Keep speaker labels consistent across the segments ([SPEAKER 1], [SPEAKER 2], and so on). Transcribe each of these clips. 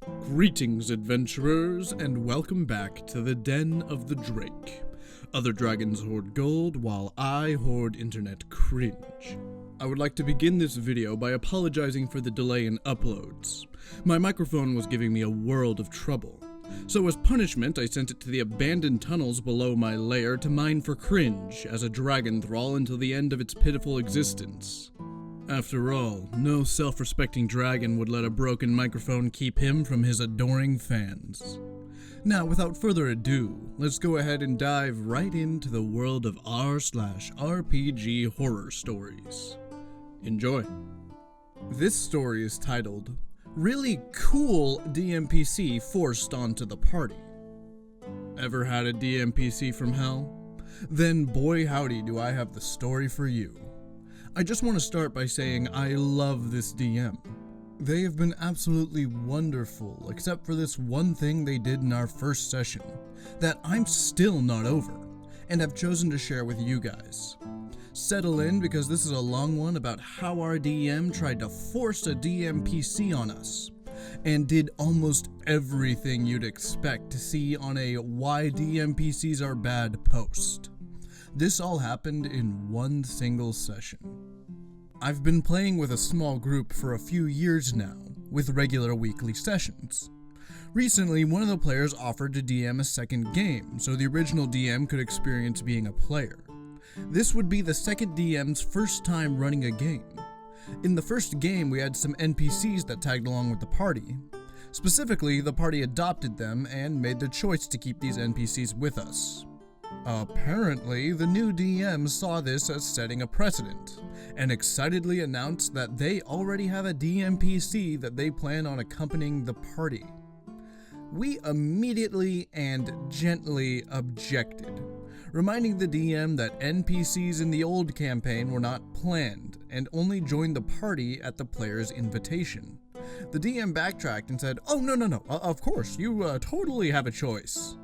[SPEAKER 1] Greetings, adventurers, and welcome back to the Den of the Drake. Other dragons hoard gold, while I hoard internet cringe. I would like to begin this video by apologizing for the delay in uploads. My microphone was giving me a world of trouble. So as punishment, I sent it to the abandoned tunnels below my lair to mine for cringe as a dragon thrall until the end of its pitiful existence. After all, no self-respecting dragon would let a broken microphone keep him from his adoring fans. Now, without further ado, let's go ahead and dive right into the world of r/RPG horror stories. Enjoy. This story is titled, Really Cool DMPC Forced Onto the Party. Ever had a DMPC from hell? Then boy howdy do I have the story for you. I just want to start by saying I love this DM. They have been absolutely wonderful, except for this one thing they did in our first session, that I'm still not over, and have chosen to share with you guys. Settle in, because this is a long one about how our DM tried to force a DMPC on us, and did almost everything you'd expect to see on a Why DMPCs Are Bad post. This all happened in one single session. I've been playing with a small group for a few years now, with regular weekly sessions. Recently, one of the players offered to DM a second game, so the original DM could experience being a player. This would be the second DM's first time running a game. In the first game, we had some NPCs that tagged along with the party. Specifically, the party adopted them and made the choice to keep these NPCs with us. Apparently, the new DM saw this as setting a precedent, and excitedly announced that they already have a DMPC that they plan on accompanying the party. We immediately and gently objected, reminding the DM that NPCs in the old campaign were not planned, and only joined the party at the player's invitation. The DM backtracked and said, "Oh, no, of course, you totally have a choice."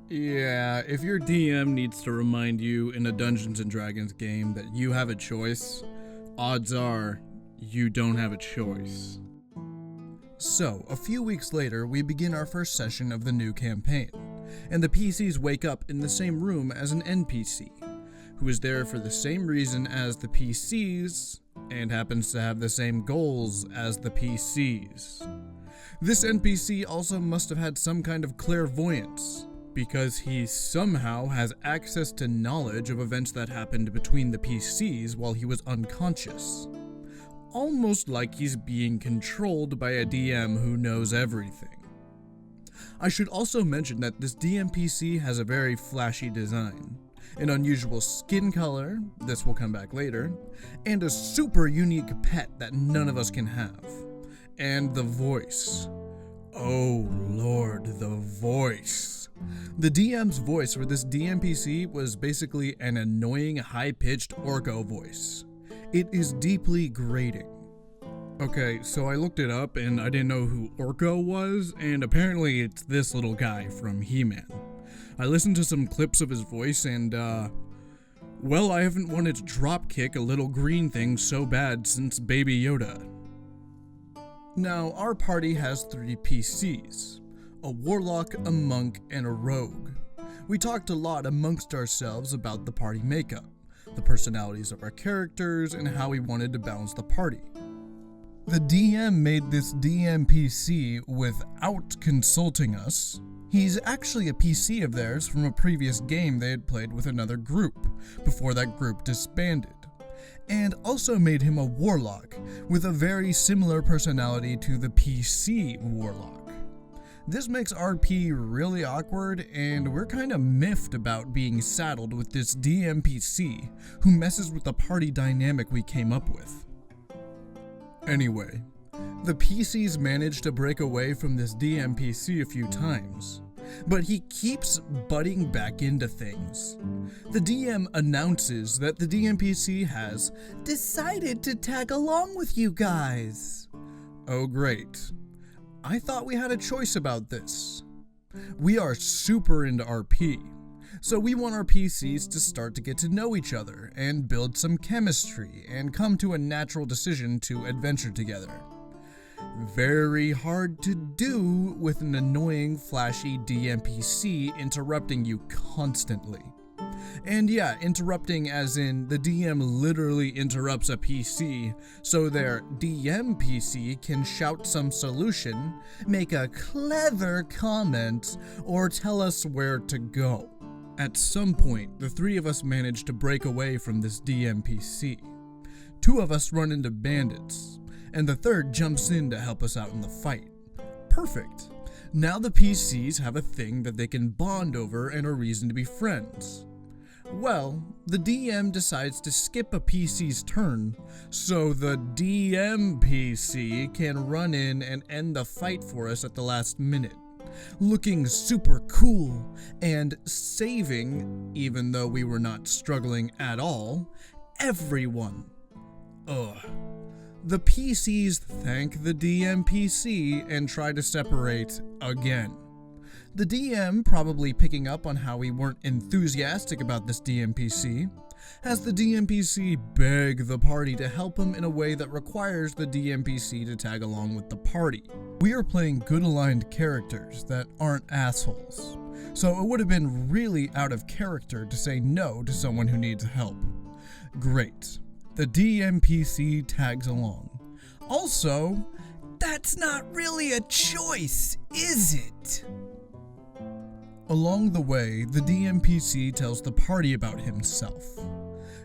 [SPEAKER 1] Yeah, if your DM needs to remind you in a Dungeons & Dragons game that you have a choice, odds are you don't have a choice. So, a few weeks later, we begin our first session of the new campaign, and the PCs wake up in the same room as an NPC, who is there for the same reason as the PCs, and happens to have the same goals as the PCs. This NPC also must have had some kind of clairvoyance, because he somehow has access to knowledge of events that happened between the PCs while he was unconscious. Almost like he's being controlled by a DM who knows everything. I should also mention that this DMPC has a very flashy design, an unusual skin color, this will come back later, and a super unique pet that none of us can have. And the voice. Oh Lord, the voice. The DM's voice for this DMPC was basically an annoying high-pitched Orco voice. It is deeply grating. Okay, so I looked it up and I didn't know who Orco was, and apparently it's this little guy from He-Man. I listened to some clips of his voice and, well, I haven't wanted to dropkick a little green thing so bad since Baby Yoda. Now, our party has 3 PCs. A warlock, a monk, and a rogue. We talked a lot amongst ourselves about the party makeup, the personalities of our characters, and how we wanted to balance the party. The DM made this DMPC without consulting us. He's actually a PC of theirs from a previous game they had played with another group, before that group disbanded. And also made him a warlock, with a very similar personality to the PC warlock. This makes RP really awkward, and we're kinda miffed about being saddled with this DMPC who messes with the party dynamic we came up with. Anyway, the PCs managed to break away from this DMPC a few times, but he keeps butting back into things. The DM announces that the DMPC has decided to tag along with you guys. Oh great. I thought we had a choice about this. We are super into RP, so we want our PCs to start to get to know each other and build some chemistry and come to a natural decision to adventure together. Very hard to do with an annoying, flashy DMPC interrupting you constantly. And yeah, interrupting as in the DM literally interrupts a PC, so their DMPC can shout some solution, make a clever comment, or tell us where to go. At some point, the three of us manage to break away from this DMPC. Two of us run into bandits, and the third jumps in to help us out in the fight. Perfect. Now the PCs have a thing that they can bond over and a reason to be friends. Well, the DM decides to skip a PC's turn, so the DMPC can run in and end the fight for us at the last minute, looking super cool and saving, even though we were not struggling at all, everyone. Ugh. The PCs thank the DMPC and try to separate again. The DM, probably picking up on how we weren't enthusiastic about this DMPC, has the DMPC beg the party to help him in a way that requires the DMPC to tag along with the party. We are playing good aligned characters that aren't assholes, so it would have been really out of character to say no to someone who needs help. Great. The DMPC tags along. Also, that's not really a choice, is it? Along the way, the DMPC tells the party about himself,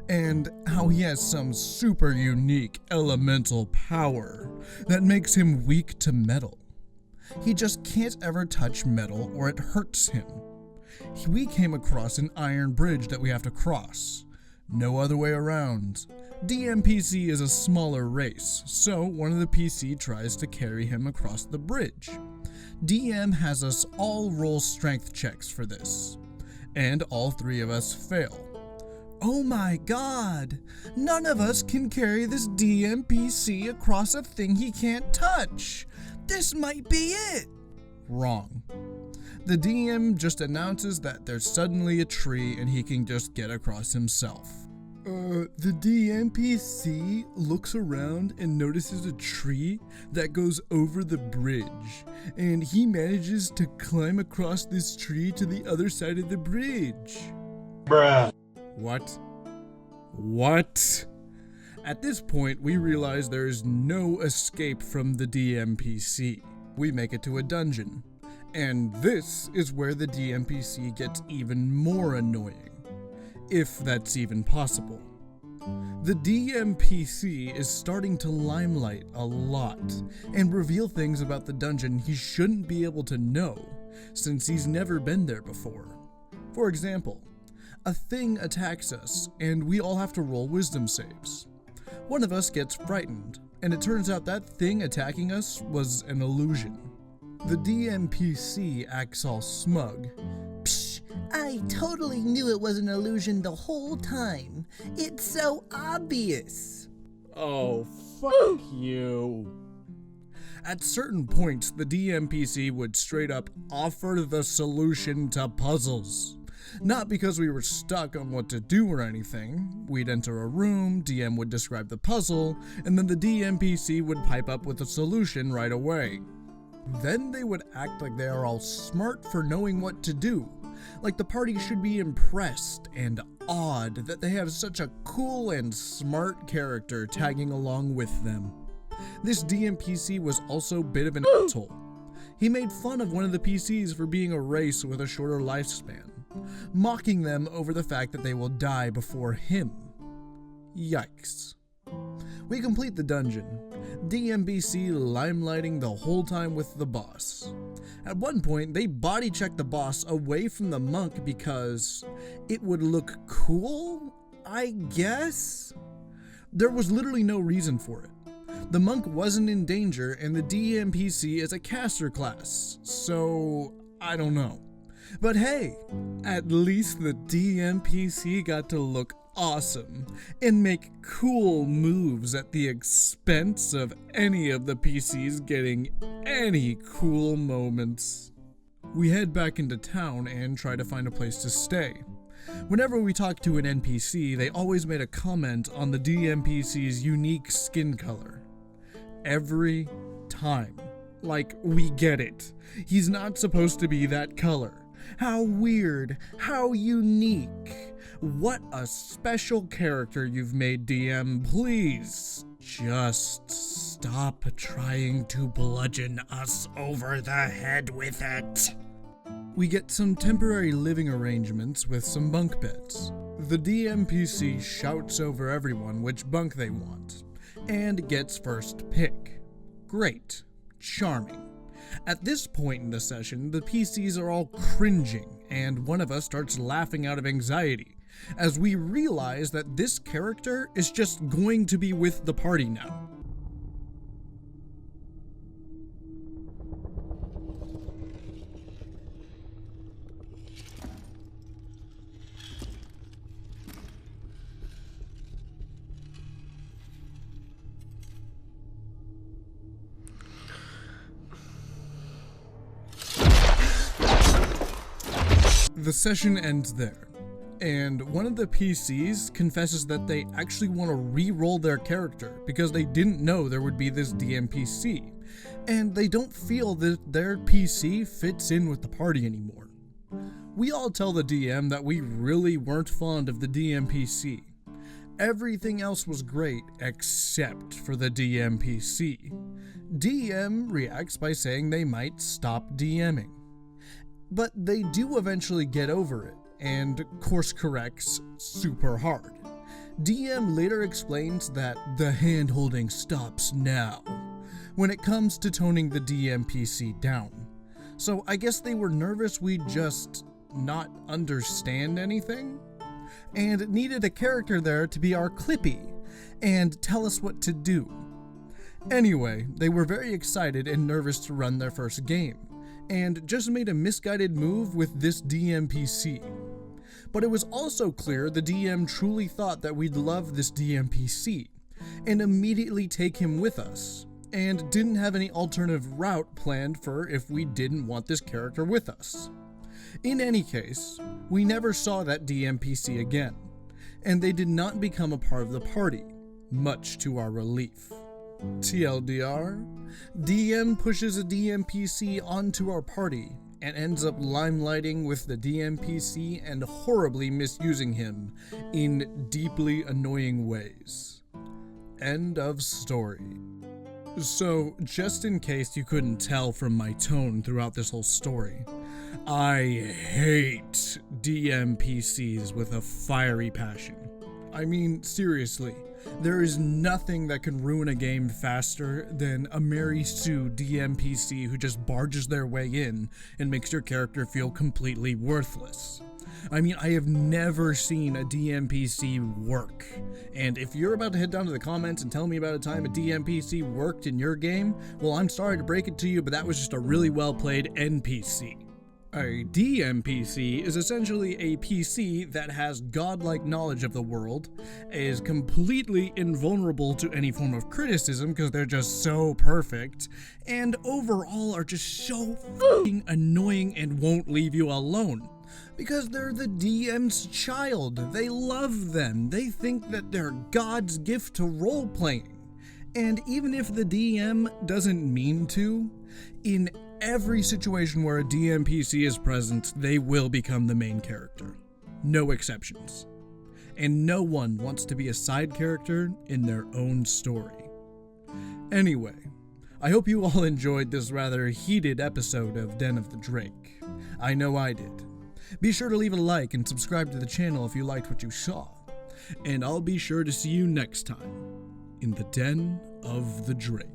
[SPEAKER 1] and how he has some super unique elemental power that makes him weak to metal. He just can't ever touch metal or it hurts him. We came across an iron bridge that we have to cross. No other way around. DMPC is a smaller race, so one of the PC tries to carry him across the bridge. DM has us all roll strength checks for this, and all three of us fail. Oh my god! None of us can carry this DMPC across a thing he can't touch! This might be it! Wrong. The DM just announces that there's suddenly a tree and he can just get across himself. The DMPC looks around and notices a tree that goes over the bridge, and he manages to climb across this tree to the other side of the bridge.
[SPEAKER 2] Bruh.
[SPEAKER 1] What? At this point, we realize there is no escape from the DMPC. We make it to a dungeon, and this is where the DMPC gets even more annoying. If that's even possible. The DMPC is starting to limelight a lot and reveal things about the dungeon he shouldn't be able to know since he's never been there before. For example, a thing attacks us and we all have to roll wisdom saves. One of us gets frightened, and it turns out that thing attacking us was an illusion. The DMPC acts all smug.
[SPEAKER 3] I totally knew it was an illusion the whole time. It's so obvious.
[SPEAKER 1] Oh, fuck you. At certain points, the DMPC would straight up offer the solution to puzzles. Not because we were stuck on what to do or anything. We'd enter a room, DM would describe the puzzle, and then the DMPC would pipe up with a solution right away. Then they would act like they are all smart for knowing what to do. Like the party should be impressed and awed that they have such a cool and smart character tagging along with them. This DMPC was also a bit of an asshole. He made fun of one of the PCs for being a race with a shorter lifespan, mocking them over the fact that they will die before him. Yikes. We complete the dungeon, DMPC limelighting the whole time with the boss. At one point, they body check the boss away from the monk because it would look cool, I guess? There was literally no reason for it. The monk wasn't in danger and the DMPC is a caster class, so I don't know. But hey, at least the DMPC got to look awesome and make cool moves at the expense of any of the PCs getting any cool moments. We head back into town and try to find a place to stay. Whenever we talked to an NPC, they always made a comment on the DMPC's unique skin color. Every time. Like, we get it. He's not supposed to be that color. How weird. How unique. What a special character you've made, DM. Please, just stop trying to bludgeon us over the head with it. We get some temporary living arrangements with some bunk beds. The DMPC shouts over everyone which bunk they want, and gets first pick. Great. Charming. At this point in the session, the PCs are all cringing, and one of us starts laughing out of anxiety, as we realize that this character is just going to be with the party now. The session ends there, and one of the PCs confesses that they actually want to re-roll their character because they didn't know there would be this DMPC, and they don't feel that their PC fits in with the party anymore. We all tell the DM that we really weren't fond of the DMPC. Everything else was great except for the DMPC. DM reacts by saying they might stop DMing. But they do eventually get over it, and course corrects super hard. DM later explains that the hand-holding stops now, when it comes to toning the DMPC down. So I guess they were nervous we'd just not understand anything? And needed a character there to be our Clippy, and tell us what to do. Anyway, they were very excited and nervous to run their first game, and just made a misguided move with this DMPC. But it was also clear the DM truly thought that we'd love this DMPC, and immediately take him with us, and didn't have any alternative route planned for if we didn't want this character with us. In any case, we never saw that DMPC again, and they did not become a part of the party, much to our relief. TLDR, DM pushes a DMPC onto our party and ends up limelighting with the DMPC and horribly misusing him in deeply annoying ways. End of story. So, just in case you couldn't tell from my tone throughout this whole story, I hate DMPCs with a fiery passion. I mean, seriously. There is nothing that can ruin a game faster than a Mary Sue DMPC who just barges their way in and makes your character feel completely worthless. I mean, I have never seen a DMPC work. And if you're about to head down to the comments and tell me about a time a DMPC worked in your game, well, I'm sorry to break it to you, but that was just a really well played NPC. A DMPC is essentially a PC that has godlike knowledge of the world, is completely invulnerable to any form of criticism because they're just so perfect, and overall are just so f***ing annoying and won't leave you alone. Because they're the DM's child. They love them. They think that they're God's gift to role-playing. And even if the DM doesn't mean to, in every situation where a DMPC is present, they will become the main character. No exceptions. And no one wants to be a side character in their own story. Anyway, I hope you all enjoyed this rather heated episode of Den of the Drake. I know I did. Be sure to leave a like and subscribe to the channel if you liked what you saw. And I'll be sure to see you next time in the Den of the Drake.